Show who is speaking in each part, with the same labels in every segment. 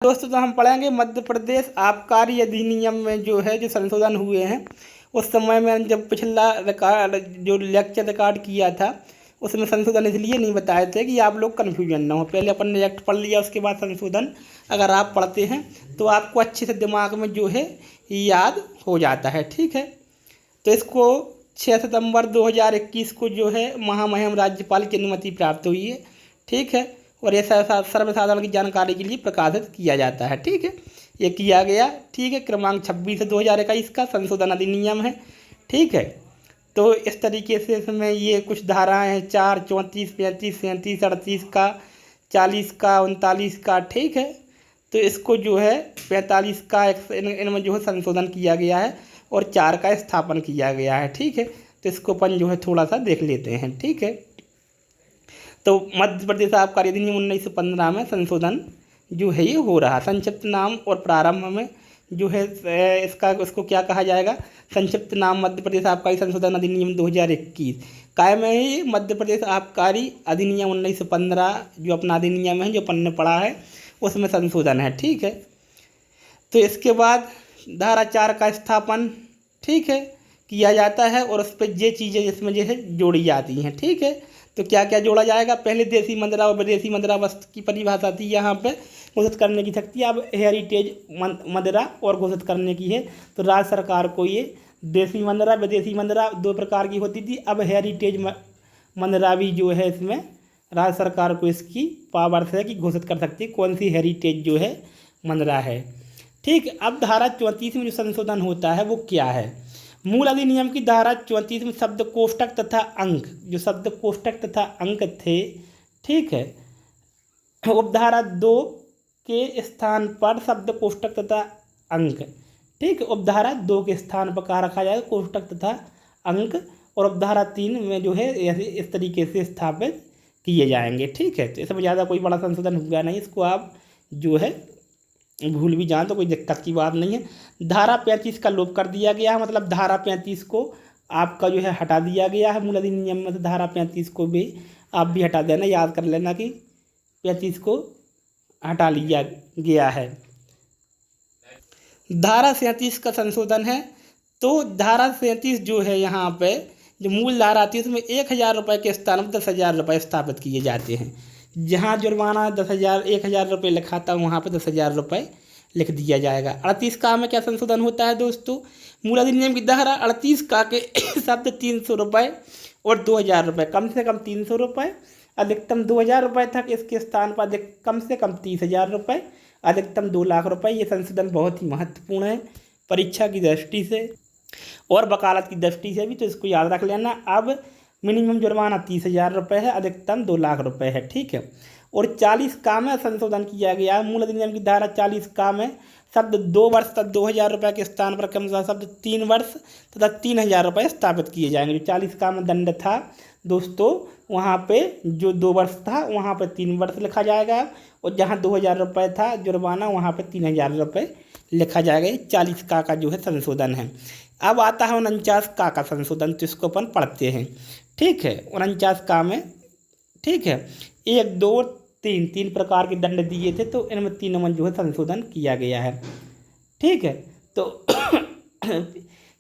Speaker 1: दोस्तों, तो हम पढ़ेंगे मध्य प्रदेश आबकारी अधिनियम में जो है जो संशोधन हुए हैं। उस समय में जब पिछला रिकॉर्ड जो लेक्चर रिकॉर्ड किया था उसमें संशोधन इसलिए नहीं बताए थे कि आप लोग कन्फ्यूजन ना हो। पहले अपन ने एक्ट पढ़ लिया, उसके बाद संशोधन अगर आप पढ़ते हैं तो आपको अच्छे से दिमाग में जो है याद हो जाता है। ठीक है, तो इसको 6 सितंबर 2021 को जो है महामहिम राज्यपाल की अनुमति प्राप्त हुई है। ठीक है, और ये सर्वसाधारण की जानकारी के लिए प्रकाशित किया जाता है। ठीक है, ये किया गया। ठीक है, क्रमांक 26 है 2021 का संशोधन अधिनियम है। ठीक है, तो इस तरीके से इसमें ये कुछ धाराएं हैं 4, 34, 35, 37, 38 का, 40 का, 39 का। ठीक है, तो इसको जो है 45 का इनमें जो है संशोधन किया गया है और 4 का स्थापन किया गया है। ठीक है, तो इसको अपन जो है थोड़ा सा देख लेते हैं। ठीक है, तो मध्य प्रदेश आबकारी अधिनियम 1915 में संशोधन जो है ये हो रहा। संक्षिप्त नाम और प्रारंभ में जो है इसको क्या कहा जाएगा? संक्षिप्त नाम मध्य प्रदेश आबकारी संशोधन अधिनियम 2021। कायम है ये मध्य प्रदेश आबकारी अधिनियम 1915 जो अपना अधिनियम है जो अपन ने पढ़ा है उसमें संशोधन है। ठीक है, तो इसके बाद धारा 4 का स्थापन ठीक है किया जाता है और उस पर ये चीज़ें जिसमें जो है जोड़ी जाती हैं। ठीक है, तो क्या क्या जोड़ा जाएगा? पहले देसी मुद्रा और विदेशी मुद्रा वस्तु की परिभाषा थी, यहाँ पे घोषित करने की शक्ति अब हेरिटेज मुद्रा और घोषित करने की है। तो राज्य सरकार को ये देसी मुद्रा विदेशी मुद्रा 2 प्रकार की होती थी, अब हेरिटेज मुद्रा भी जो है इसमें राज्य सरकार को इसकी पावर है कि घोषित कर सकती है कौन सी हेरिटेज जो है मुद्रा है। ठीक, अब धारा 34 में जो संशोधन होता है वो क्या है? मूल अधिनियम की धारा 34 में शब्द कोष्टक तथा अंक, जो शब्द कोष्टक तथा अंक थे, ठीक है, उपधारा 2 के स्थान पर शब्द कोष्टक तथा अंक, ठीक है, उपधारा 2 के स्थान पर कहाँ रखा जाएगा? कोष्टक तथा अंक, और उपधारा 3 में जो है इस तरीके से स्थापित किए जाएंगे। ठीक है, तो इसमें ज़्यादा कोई बड़ा संशोधन हुआ नहीं, इसको आप जो है भूल भी जाएं तो कोई दिक्कत की बात नहीं है। धारा 35 का लोप कर दिया गया है, मतलब धारा 35 को आपका जो है हटा दिया गया है मूल अधिनियम में से। धारा 35 को भी आप भी हटा देना, याद कर लेना कि 35 को हटा लिया गया है। धारा 37 का संशोधन है, तो धारा 37 जो है यहाँ पे जो मूल धारा आती है उसमें 1000 रुपये के स्थान पर 10,000 रुपये स्थापित किए जाते हैं। जहाँ जुर्माना 10,000 रुपये लिखा था वहाँ पर 10,000 रुपये लिख दिया जाएगा। 38 का में क्या संशोधन होता है दोस्तों? मूल अधिनियम की धारा 38 का के शब्द 300 रुपये और 2,000 रुपये, कम से कम 300 रुपये, अधिकतम 2,000 रुपये तक, इसके स्थान पर कम से कम 30,000 रुपये, अधिकतम 2 लाख रुपये। ये संशोधन बहुत ही महत्वपूर्ण है परीक्षा की दृष्टि से और वकालत की दृष्टि से भी, तो इसको याद रख लेना। अब मिनिमम जुर्माना 30,000 रुपये है, अधिकतम 2 लाख रुपये है। ठीक है, और 40 का में संशोधन किया गया है। मूल अधिनियम की धारा 40 का में शब्द 2 वर्ष तक 2,000 रुपये के स्थान पर कम से शब्द 3 वर्ष तथा 3,000 रुपये स्थापित किए जाएंगे। जो 40 का में दंड था दोस्तों, वहाँ पे जो 2 वर्ष था वहाँ पे 3 वर्ष लिखा जाएगा, और जहाँ 2,000 रुपये था जुर्माना वहाँ पे 3,000 रुपये लिखा जाएगा। ये 40 का जो है संशोधन है। अब आता है 49 का संशोधन, तो इसको अपन पढ़ते हैं। ठीक है, 49 का में ठीक है 1, 2, 3 प्रकार के दंड दिए थे, तो इनमें तीनों में जो है संशोधन किया गया है। ठीक है, तो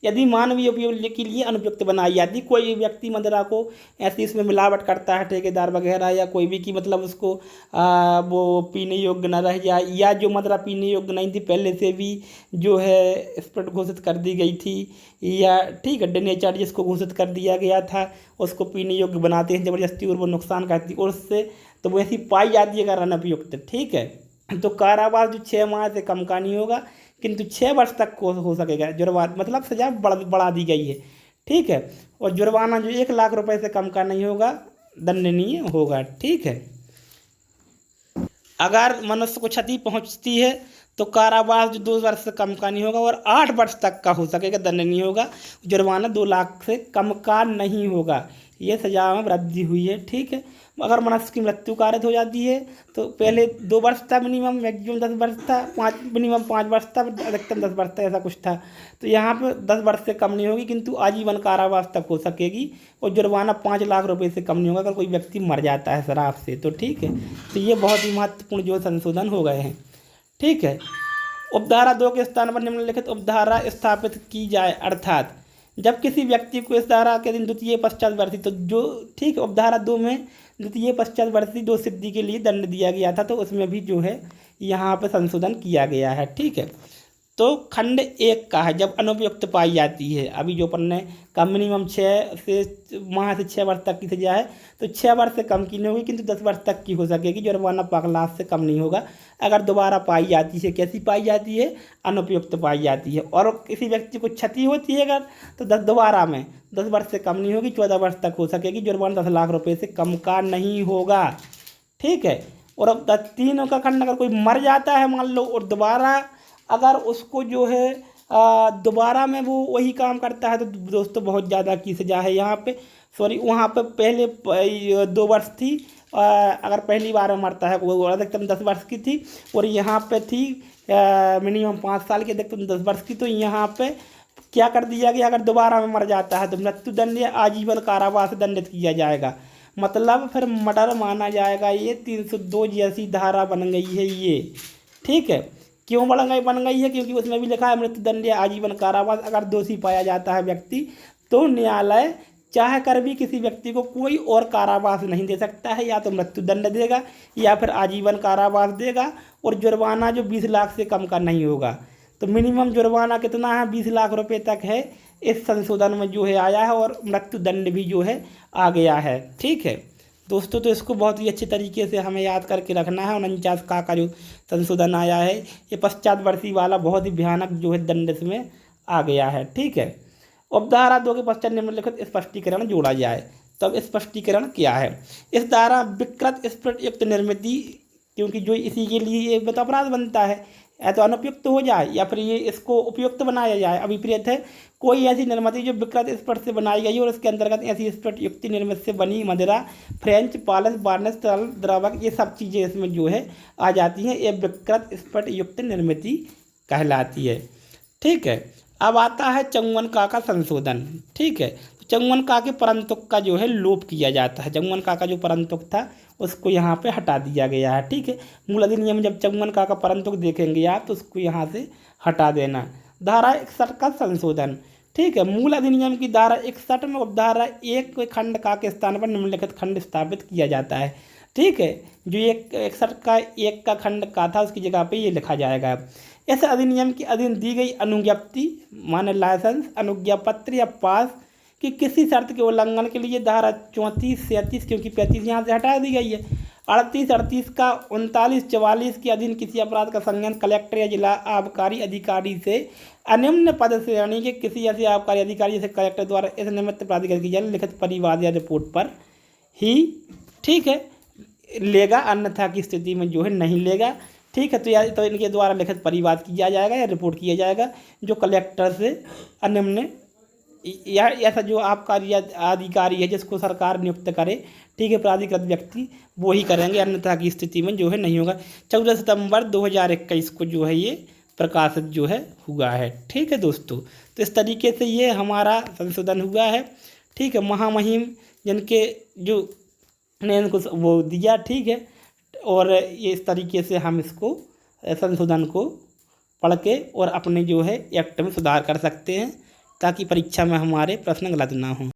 Speaker 1: यदि मानवीय उपयोग के लिए अनुपयुक्त बनाई जाती, कोई भी व्यक्ति मुद्रा को ऐसी इसमें मिलावट करता है ठेकेदार वगैरह या कोई भी कि मतलब उसको वो पीने योग्य न रह जाए, या जो मुद्रा पीने योग्य नहीं थी पहले से भी जो है स्प्रेड घोषित कर दी गई थी, या ठीक है डेनेचर जिसको घोषित कर दिया गया था उसको पीने योग्य बनाते हैं ज़बरदस्ती और वो नुकसान करती और उससे, तो वो ऐसी पाई जाती है अगर अनुपयुक्त। ठीक है, तो कारावास जो 6 माह से कम का नहीं होगा, किंतु 6 वर्ष तक को हो सकेगा जुर्माना, मतलब सजा बढ़ा दी गई है। ठीक है, और जुर्माना जो 1 लाख रुपए से कम का नहीं होगा, दंडनीय होगा। ठीक है, अगर मनुष्य को क्षति पहुंचती है तो कारावास जो 2 वर्ष से कम का नहीं होगा और 8 वर्ष तक का हो सकेगा, दंडनीय होगा। जुर्माना 2 लाख से कम का नहीं होगा। ये सजा में वृद्धि हुई है। ठीक है, अगर मनुष्य की मृत्यु कारित हो जाती है तो पहले 2 वर्ष था मिनिमम, मैक्सिमम 10 वर्ष था, मिनिमम 5 वर्ष था, अधिकतम 10 वर्ष था, ऐसा कुछ था। तो यहाँ पे 10 वर्ष से कम नहीं होगी, किंतु आजीवन कारावास तक हो सकेगी, और जुर्माना 5 लाख रुपए से कम नहीं होगा अगर कोई व्यक्ति मर जाता है शराब से। तो ठीक है, तो ये बहुत ही महत्वपूर्ण जो संशोधन हो गए हैं। ठीक है। उपधारा 2 के स्थान पर निम्नलिखित उपधारा स्थापित की जाए, अर्थात जब किसी व्यक्ति को इस धारा के दिन द्वितीय पश्चातवर्ती, तो जो ठीक है उपधारा 2 में द्वितीय पश्चातवर्ती दो सिद्धि के लिए दंड दिया गया था, तो उसमें भी जो है यहाँ पर संशोधन किया गया है। ठीक है। तो खंड 1 का है जब अनुपयुक्त पाई जाती है, अभी जो अपन ने का मिनिमम 6 से 6 वर्ष तक की सजा है, तो 6 वर्ष से कम की नहीं होगी, किंतु 10 वर्ष तक की हो सकेगी। जुर्माना 5 लाख से कम नहीं होगा। अगर दोबारा पाई जाती है, कैसी पाई जाती है, अनुपयुक्त पाई जाती है, और किसी व्यक्ति को क्षति होती है अगर, तो दोबारा में 10 वर्ष से कम नहीं होगी, 14 वर्ष तक हो सकेगी। जुर्माना 10 लाख रुपये से कम का नहीं होगा। ठीक है। और अब 3 का खंड अगर कोई मर जाता है मान लो, और दोबारा अगर उसको जो है दोबारा में वो वही काम करता है, तो दोस्तों बहुत ज़्यादा की सजा है यहाँ पे। सॉरी, वहाँ पे पहले 2 वर्ष थी, अगर पहली बार में मरता है वो अधिकतम 10 वर्ष की थी, और यहाँ पे थी मिनिमम 5 साल की, अधिकतम 10 वर्ष की। तो यहाँ पे क्या कर दिया गया, अगर दोबारा में मर जाता है तो मृत्युदंड या आजीवन कारावास दंडित किया जाएगा। मतलब फिर मर्डर माना जाएगा। ये 302 जैसी धारा बन गई है ये। ठीक है। क्यों बन गई है, क्योंकि उसमें भी लिखा है मृत्युदंड या आजीवन कारावास अगर दोषी पाया जाता है व्यक्ति, तो न्यायालय चाह कर भी किसी व्यक्ति को कोई और कारावास नहीं दे सकता है, या तो मृत्युदंड देगा या फिर आजीवन कारावास देगा, और जुर्माना जो 20 लाख से कम का नहीं होगा। तो मिनिमम जुर्माना कितना है, 20 लाख रुपये तक है, इस संशोधन में जो है आया है, और मृत्युदंड भी जो है आ गया है। ठीक है दोस्तों, तो इसको बहुत ही अच्छे तरीके से हमें याद करके रखना है। 49 का जो संशोधन आया है, ये पश्चातवर्ती वाला बहुत ही भयानक जो है दंड इसमें आ गया है। ठीक है। उपधारा 2 के पश्चात निम्नलिखित स्पष्टीकरण जोड़ा जाए। तब स्पष्टीकरण क्या है, इस धारा विकृत स्फुट युक्त निर्मिति, क्योंकि जो इसी के लिए ये अपराध बनता है, या तो अनुपयुक्त हो जाए या फिर ये इसको उपयुक्त बनाया जाए। अभिप्रेत है कोई ऐसी निर्मिति जो विकृत स्फुट से बनाई गई और उसके अंतर्गत ऐसी स्फुट युक्ति निर्मित से बनी मदिरा, फ्रेंच, पालिश, वार्निश, तरल द्रावक, ये सब चीज़ें इसमें जो है आ जाती हैं। ये विकृत स्फुट युक्त निर्मिति कहलाती है। ठीक है। अब आता है 54 का संशोधन। ठीक है। 54 के परंतुक का जो है लोप किया जाता है। 54 का जो परंतुक था उसको यहाँ पे हटा दिया गया है। ठीक है। मूल अधिनियम जब 54 का परंतुक देखेंगे आप, तो उसको यहाँ से हटा देना। धारा 61 का संशोधन। ठीक है। मूल अधिनियम की धारा 61 में उपधारा 1 खंड का के स्थान पर निम्नलिखित खंड स्थापित किया जाता है। ठीक है। जो 61 का 1 का खंड का था, उसकी जगह पे ये लिखा जाएगा। इस अधिनियम के अधीन दी गई अनुज्ञप्ति माने लाइसेंस, अनुज्ञा पत्र या पास कि किसी शर्त के उल्लंघन के लिए धारा 34, 37, क्योंकि 35 यहाँ से हटा दी गई है, 38, 38 का 39, 44 के अधीन किसी अपराध का संज्ञान कलेक्टर या जिला आबकारी अधिकारी से अनिम्न पद श्रेणी के किसी ऐसे आबकारी अधिकारी से कलेक्टर द्वारा इस निमित्त प्राधिकृत की जाए लिखित परिवाद या रिपोर्ट पर ही, ठीक है, लेगा, अन्यथा की स्थिति में जो है नहीं लेगा। ठीक है। तो इनके द्वारा लिखित परिवाद किया जाएगा या रिपोर्ट किया जाएगा, जो कलेक्टर से अनिम्न या ऐसा जो आबकारी अधिकारी है जिसको सरकार नियुक्त करे, ठीक है, प्राधिकृत व्यक्ति, वो ही करेंगे, अन्यथा की स्थिति में जो है नहीं होगा। 14 सितंबर 2021 को जो है ये प्रकाशित जो है हुआ है। ठीक है दोस्तों, तो इस तरीके से ये हमारा संशोधन हुआ है। ठीक है। महामहिम जिनके जो ने इनको वो दिया, ठीक है, और ये इस तरीके से हम इसको संशोधन को पढ़ के और अपने जो है एक्ट में सुधार कर सकते हैं, ताकि परीक्षा में हमारे प्रश्न गलत ना हों।